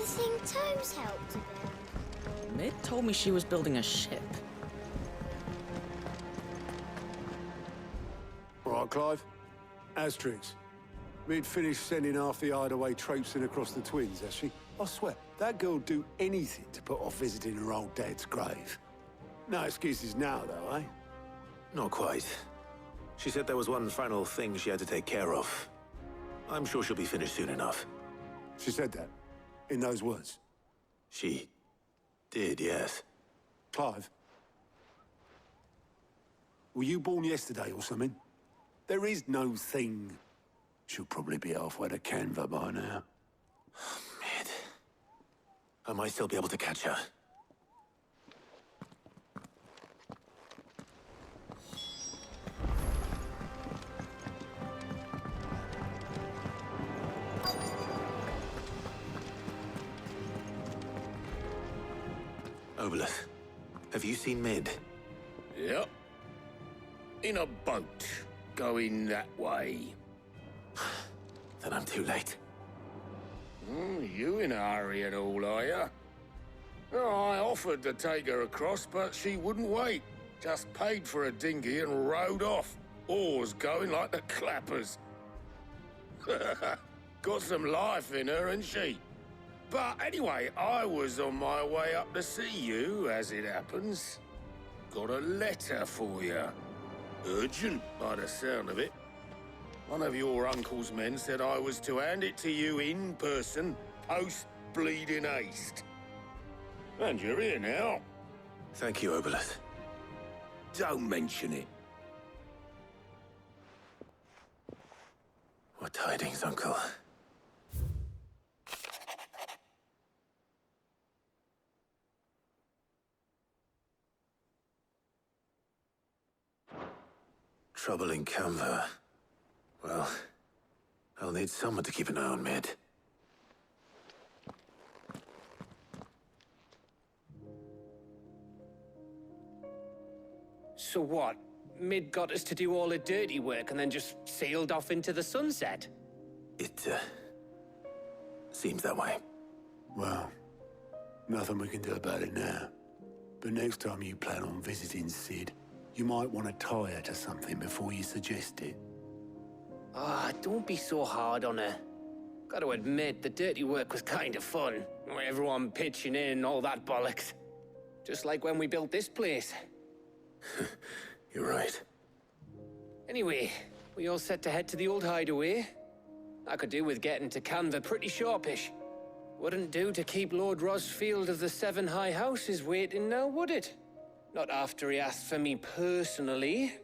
guessing Tomes helped a bit. Mid told me she was building a ship. All right, Clive. Asterix. Mid finished sending half the hideaway traipsing across the twins, has she? I swear, that girl'd do anything to put off visiting her old dad's grave. No excuses now, though, eh? Not quite. She said there was one final thing she had to take care of. I'm sure she'll be finished soon enough. She said that? In those words? She did, yes. Clive? Were you born yesterday or something? There is no thing. She'll probably be halfway to Canva by now. Mid. I might still be able to catch her. Obolus, have you seen Mid? Yep. In a boat, going that way. Then I'm too late. You in a hurry at all, are you? Oh, I offered to take her across, but she wouldn't wait. Just paid for a dinghy and rowed off. Oars going like the clappers. Got some life in her, ain't she? But anyway, I was on my way up to see you, as it happens. Got a letter for you. Urgent, by the sound of it. One of your uncle's men said I was to hand it to you in person, post-bleeding haste. And you're here now. Thank you, Obolus. Don't mention it. What tidings, Uncle? Trouble in Canva. Well, I'll need someone to keep an eye on Mid. So what? Mid got us to do all the dirty work and then just sailed off into the sunset? It, seems that way. Well, nothing we can do about it now. But next time you plan on visiting Sid, you might want to tie her to something before you suggest it. Ah, don't be so hard on her. Gotta admit, the dirty work was kind of fun. Everyone pitching in and all that bollocks. Just like when we built this place. You're right. Anyway, we all set to head to the old hideaway. I could do with getting to Canva pretty sharpish. Wouldn't do to keep Lord Rosefield of the Seven High Houses waiting now, would it? Not after he asked for me personally.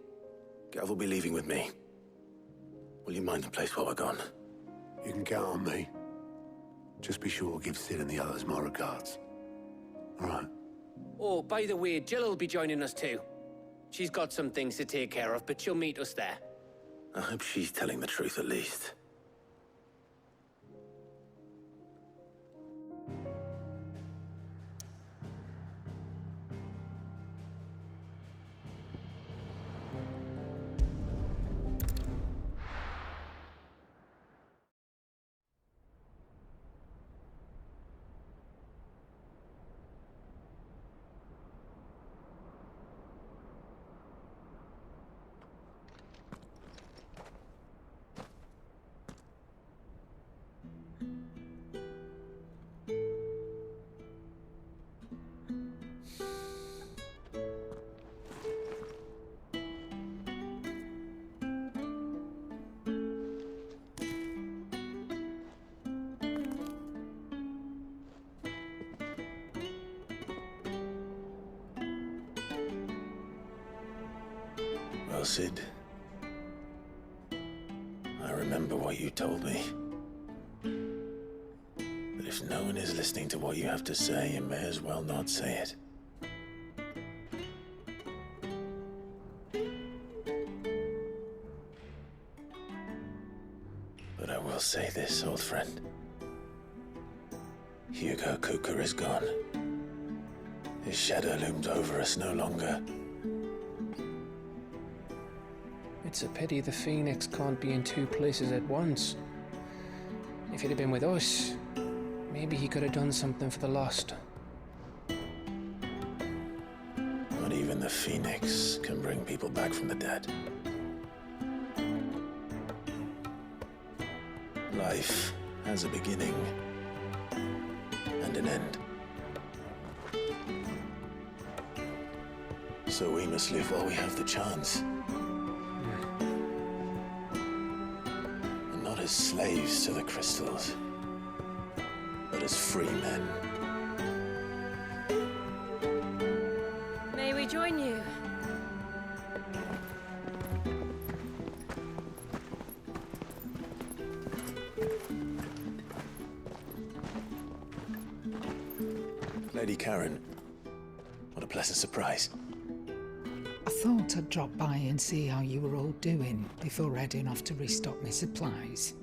Gav will be leaving with me. Will you mind the place while we're gone? You can count on me. Just be sure to give Sid and the others my regards. All right. Oh, by the way, Jill will be joining us too. She's got some things to take care of, but she'll meet us there. I hope she's telling the truth at least. Well, Sid, I remember what you told me. But if no one is listening to what you have to say, you may as well not say it. But I will say this, old friend. Hugo Cooker is gone. His shadow looms over us no longer. It's a pity the Phoenix can't be in two places at once. If he'd have been with us, Maybe he could have done something for the lost. Not even the Phoenix can bring people back from the dead. Life has a beginning and an end. So we must live while we have the chance. And not as slaves to the crystals, but as free men. May we join you? Lady Karen, what a pleasant surprise. I thought I'd drop by and see how you were all doing before heading off to restock my supplies.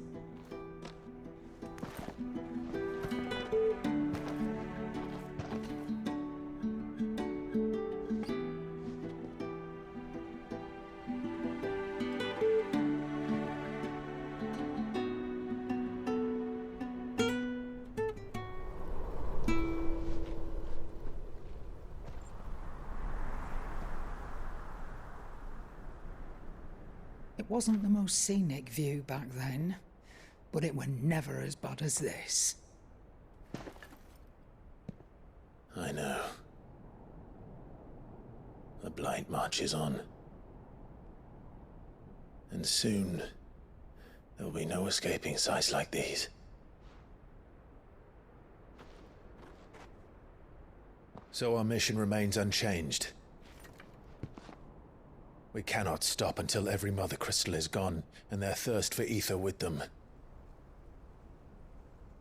It wasn't the most scenic view back then, but it were never as bad as this. I know. The blight marches on. And soon, there'll be no escaping sights like these. So our mission remains unchanged. We cannot stop until every Mother Crystal is gone, and their thirst for ether with them.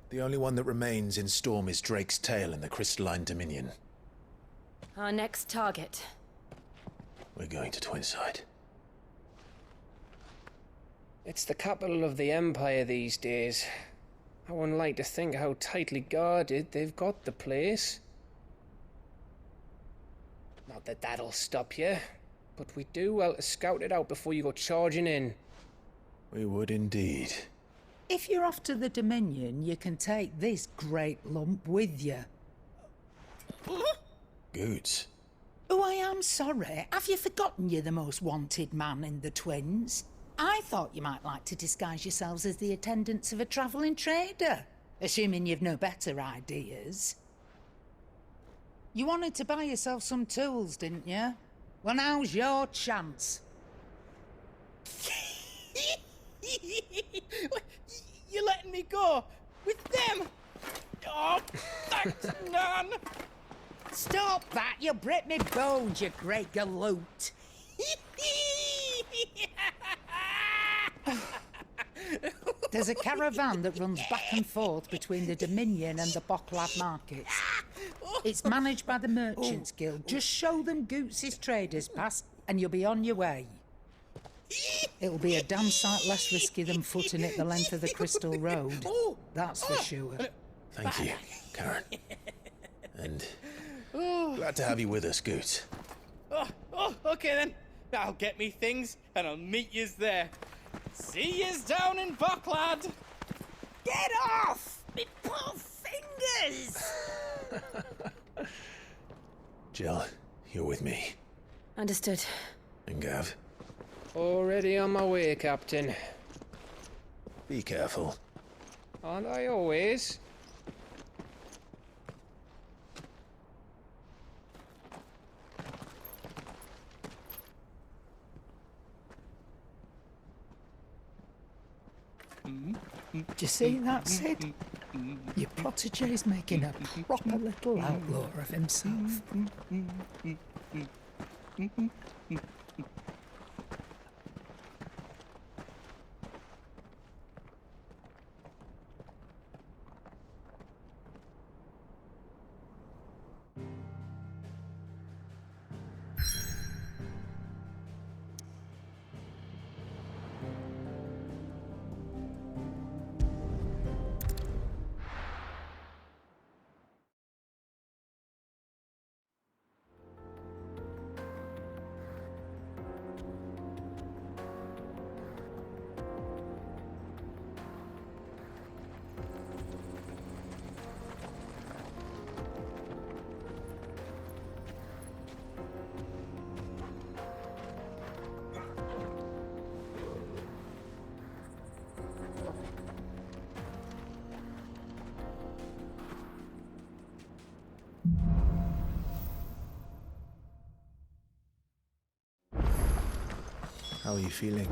The only one that remains in Storm is Drake's tail in the Crystalline Dominion. Our next target. We're going to Twinside. It's the capital of the Empire these days. I wouldn't like to think how tightly guarded they've got the place. Not that that'll stop you, but we do well to scout it out before you go charging in. We would indeed. If you're off to the Dominion, you can take this great lump with you. Goods. Oh, I am sorry. Have you forgotten you're the most wanted man in the Twins? I thought you might like to disguise yourselves as the attendants of a travelling trader, assuming you've no better ideas. You wanted to buy yourself some tools, didn't you? Well, now's your chance. You're letting me go with them? Oh, thanks, Nan. Stop that! You break me bones, you great galoot. There's a caravan that runs back and forth between the Dominion and the Bocklad markets. It's managed by the Merchants Guild. Just show them Goots' traders pass and you'll be on your way. It'll be a damn sight less risky than footing it the length of the Crystal Road. That's for sure. Thank you, Karen. And glad to have you with us, Goots. Okay then. I'll get me things and I'll meet yous there. See yous down in Bocklad. Get off! Me poor fingers! Jill, you're with me. Understood. And Gav, Already on my way, Captain. be careful. Aren't I always? Do you see that, Sid? Your protege's making a proper little outlaw of himself. How are you feeling?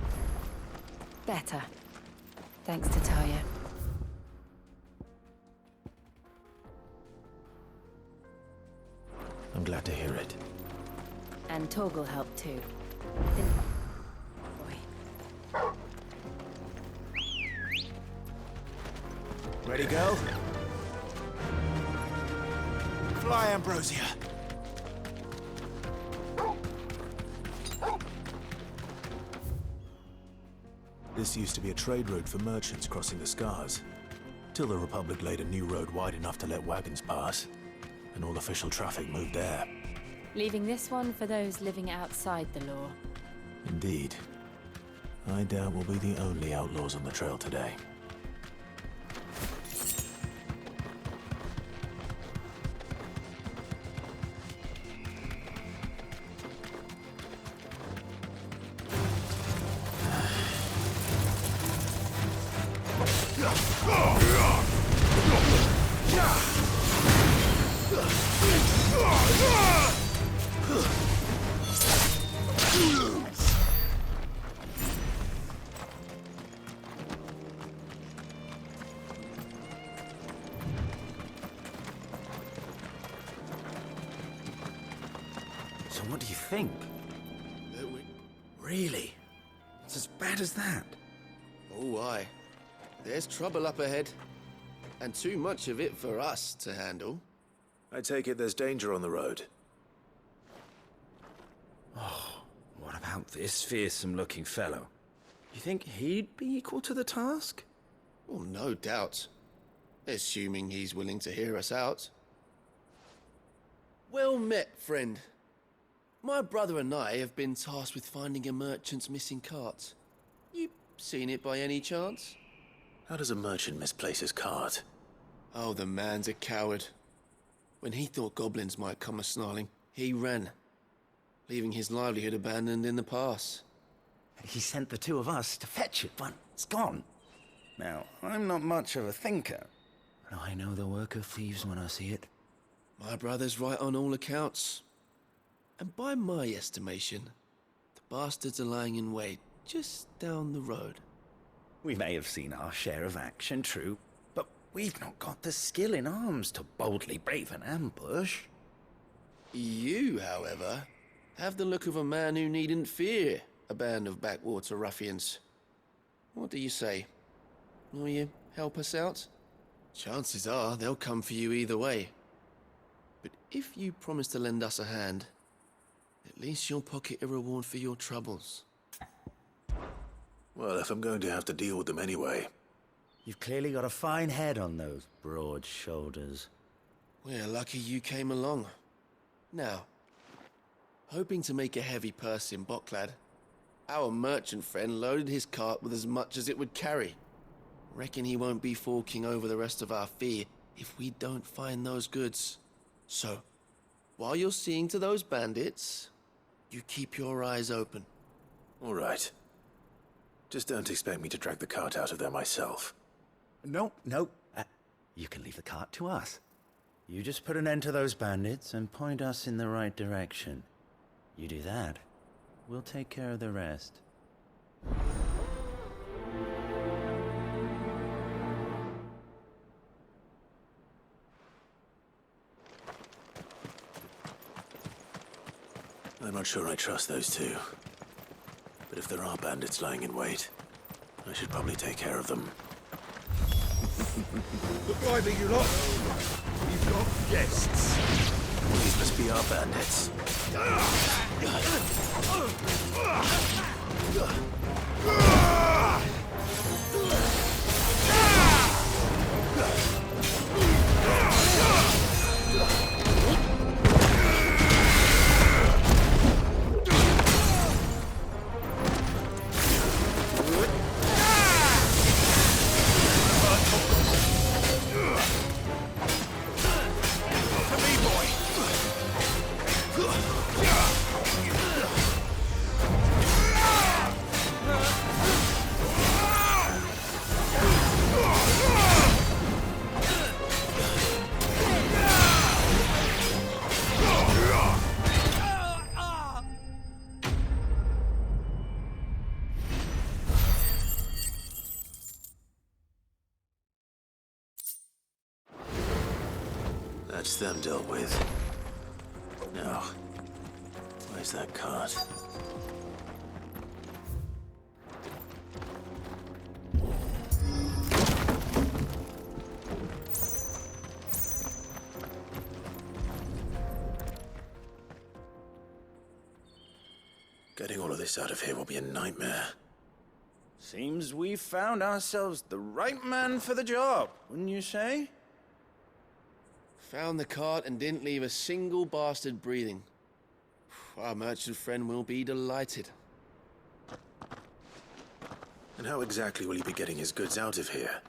Better. Thanks to Talia. I'm glad to hear it. And Torgal helped too. Boy. Ready, girl? Fly, Ambrosia! This used to be a trade route for merchants crossing the Scars, till the Republic laid a new road wide enough to let wagons pass, and all official traffic moved there. Leaving this one for those living outside the law. Indeed. I doubt we'll be the only outlaws on the trail today. So what do you think? Really? It's as bad as that? Oh, aye. There's trouble up ahead. And too much of it for us to handle. I take it there's danger on the road. Oh, what about this fearsome-looking fellow? You think he'd be equal to the task? Well, no doubt. Assuming he's willing to hear us out. Well met, friend. My brother and I have been tasked with finding a merchant's missing cart. You seen it by any chance? How does a merchant misplace his cart? Oh, the man's a coward. When he thought goblins might come a-snarling, he ran, leaving his livelihood abandoned in the pass. He sent the two of us to fetch it, but it's gone. Now, I'm not much of a thinker, but I know the work of thieves when I see it. My brother's right on all accounts. And by my estimation, the bastards are lying in wait just down the road. We may have seen our share of action, true, but we've not got the skill in arms to boldly brave an ambush. You, however, have the look of a man who needn't fear a band of backwater ruffians. What do you say? Will you help us out? Chances are they'll come for you either way. But if you promise to lend us a hand, at least you'll pocket a reward for your troubles. Well, if I'm going to have to deal with them anyway. You've clearly got a fine head on those broad shoulders. We're lucky you came along. Now, hoping to make a heavy purse in Boklad, our merchant friend loaded his cart with as much as it would carry. Reckon he won't be forking over the rest of our fee if we don't find those goods. So, while you're seeing to those bandits, you keep your eyes open. All right. Just don't expect me to drag the cart out of there myself. No. You can leave the cart to us. You just put an end to those bandits and point us in the right direction. You do that, we'll take care of the rest. I'm not sure I trust those two. But if there are bandits lying in wait, I should probably take care of them. Goodbye, you lot. We've got guests. These must be our bandits. That's them dealt with. Now, where's that cart? Getting all of this out of here will be a nightmare. Seems we've found ourselves the right man for the job, wouldn't you say? Found the cart and didn't leave a single bastard breathing. Our merchant friend will be delighted. And how exactly will he be getting his goods out of here?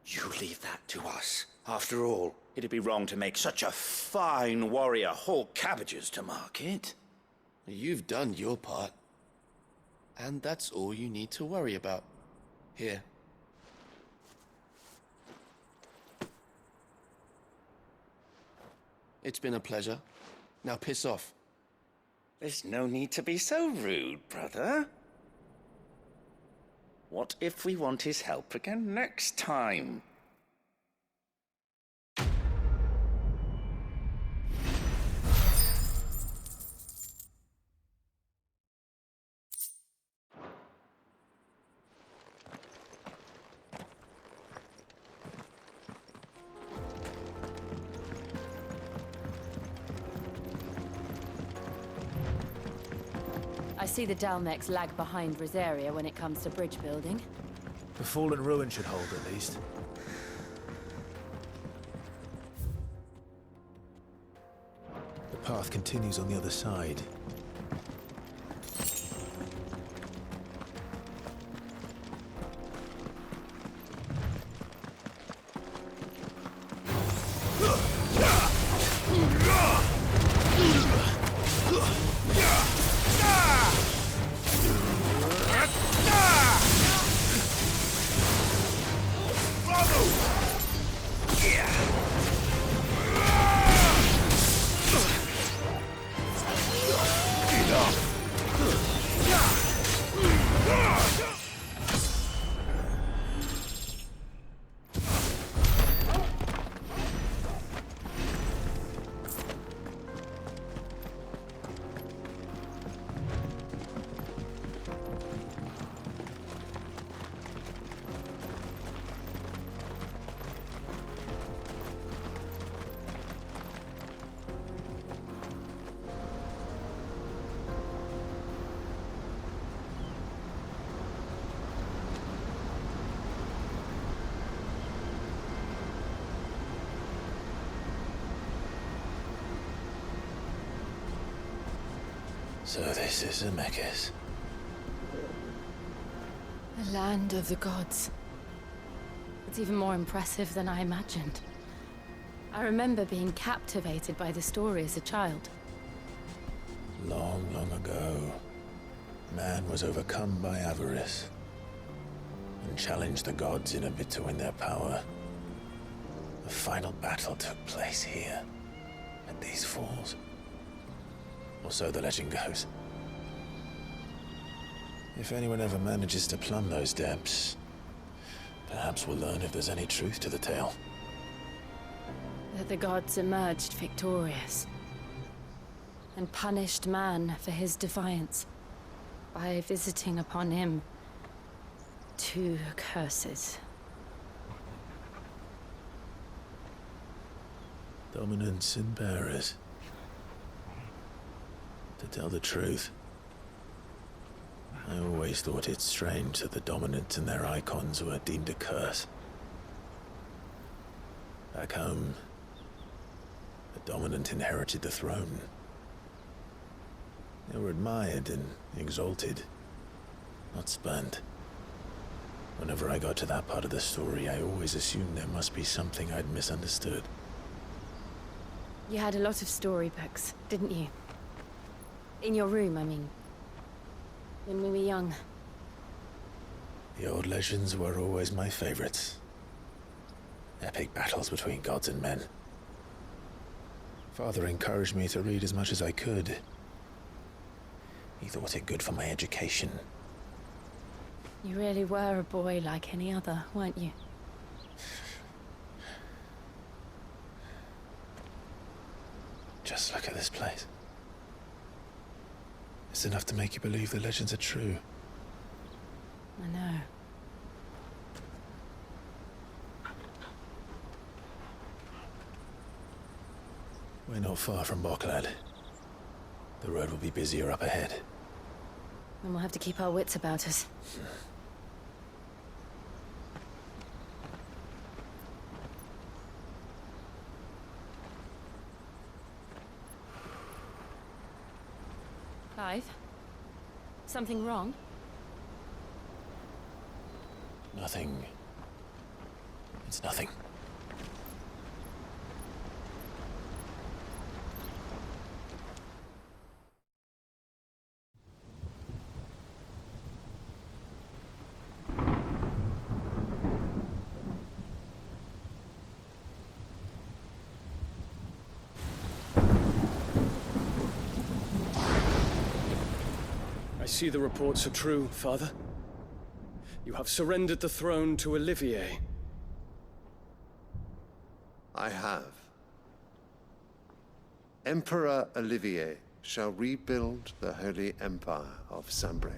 You leave that to us. After all, it'd be wrong to make such a fine warrior haul cabbages to market. You've done your part. And that's all you need to worry about. Here. It's been a pleasure. Now piss off. There's no need to be so rude, brother. What if we want his help again next time? I see the Dalmex lag behind Rosaria when it comes to bridge building. The fallen ruin should hold, at least. The path continues on the other side. So this is Zemeckis. The land of the gods. It's even more impressive than I imagined. I remember being captivated by the story as a child. Long, long ago, man was overcome by avarice and challenged the gods in a bid to win their power. The final battle took place here, at these falls. Or so the legend goes. If anyone ever manages to plumb those depths, perhaps we'll learn if there's any truth to the tale. That the gods emerged victorious and punished man for his defiance by visiting upon him 2 curses. Dominance and bearers. To tell the truth, I always thought it strange that the dominant and their icons were deemed a curse. Back home, the dominant inherited the throne. They were admired and exalted, not spurned. Whenever I got to that part of the story, I always assumed there must be something I'd misunderstood. You had a lot of storybooks, didn't you? In your room, I mean. When we were young. The old legends were always my favorites. Epic battles between gods and men. Father encouraged me to read as much as I could. He thought it good for my education. You really were a boy like any other, weren't you? Just look at this place. It's enough to make you believe the legends are true. I know. We're not far from Boklad. The road will be busier up ahead. Then we'll have to keep our wits about us. Clive? Something wrong? Nothing. It's nothing. I see the reports are true, Father. You have surrendered the throne to Olivier. I have. Emperor Olivier shall rebuild the Holy Empire of Sanbreque.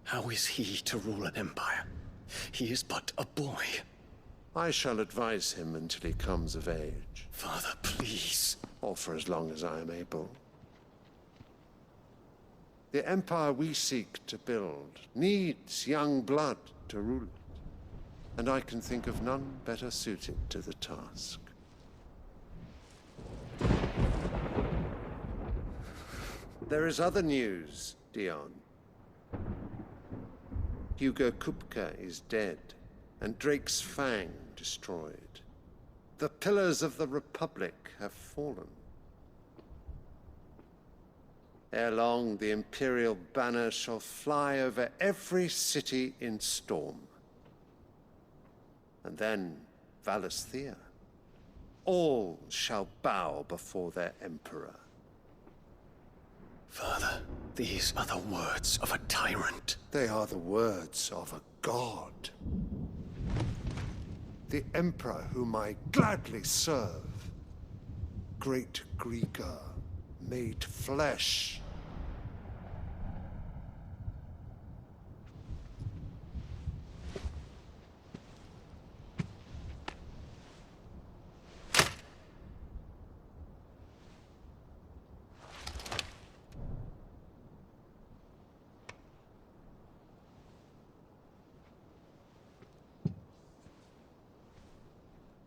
How is he to rule an empire? He is but a boy. I shall advise him until he comes of age. Father, please. Or for as long as I am able. The empire we seek to build needs young blood to rule it. And I can think of none better suited to the task. There is other news, Dion. Hugo Kupka is dead, and Drake's Fang destroyed. The pillars of the Republic have fallen. Ere long, the Imperial banner shall fly over every city in Storm. And then Valisthea. All shall bow before their Emperor. Father, these are the words of a tyrant. They are the words of a god. The Emperor whom I gladly serve. Great Greeker, made flesh.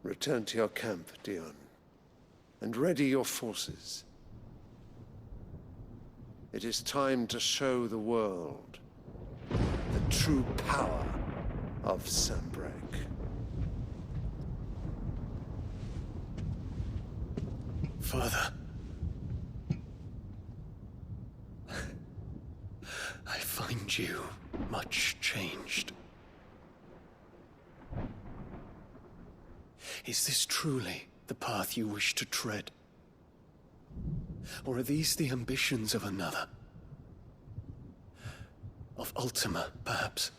Return to your camp, Dion, and ready your forces. It is time to show the world the true power of Sanbreque. Father. I find you much changed. Is this truly the path you wish to tread? Or are these the ambitions of another? Of Ultima, perhaps?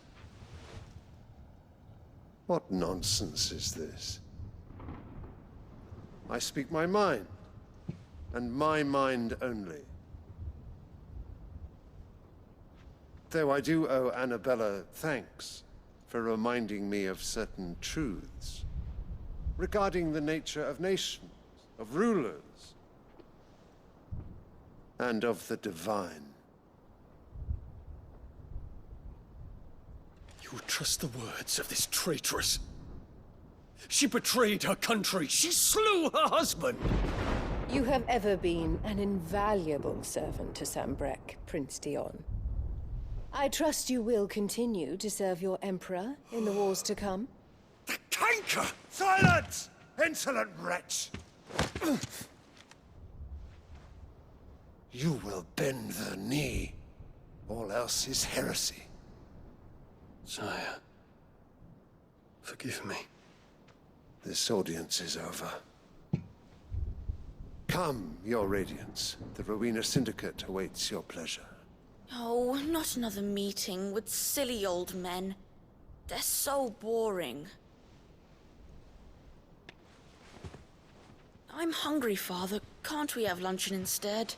What nonsense is this? I speak my mind, and my mind only. Though I do owe Annabella thanks for reminding me of certain truths regarding the nature of nations, of rulers, and of the divine. You would trust the words of this traitress? She betrayed her country. She slew her husband. You have ever been an invaluable servant to Sanbreque, Prince Dion. I trust you will continue to serve your Emperor in the wars to come. The canker! Silence! Insolent wretch! You will bend the knee. All else is heresy. Sire, forgive me. This audience is over. Come, your Radiance. The Rowena Syndicate awaits your pleasure. Oh, not another meeting with silly old men. They're so boring. I'm hungry, Father. Can't we have luncheon instead?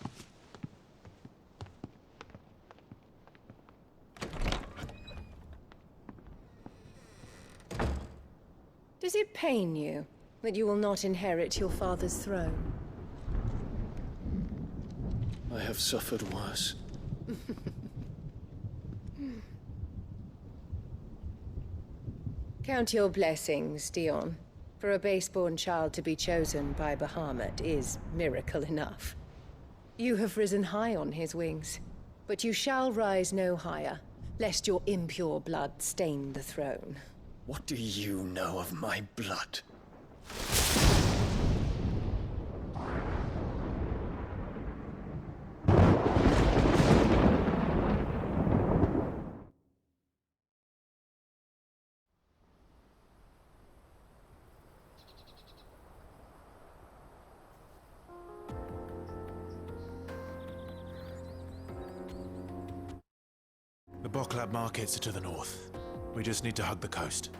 Does it pain you that you will not inherit your father's throne? I have suffered worse. Count your blessings, Dion. For a base-born child to be chosen by Bahamut is miracle enough. You have risen high on his wings, but you shall rise no higher, lest your impure blood stain the throne. What do you know of my blood? The Boklab markets are to the north. We just need to hug the coast.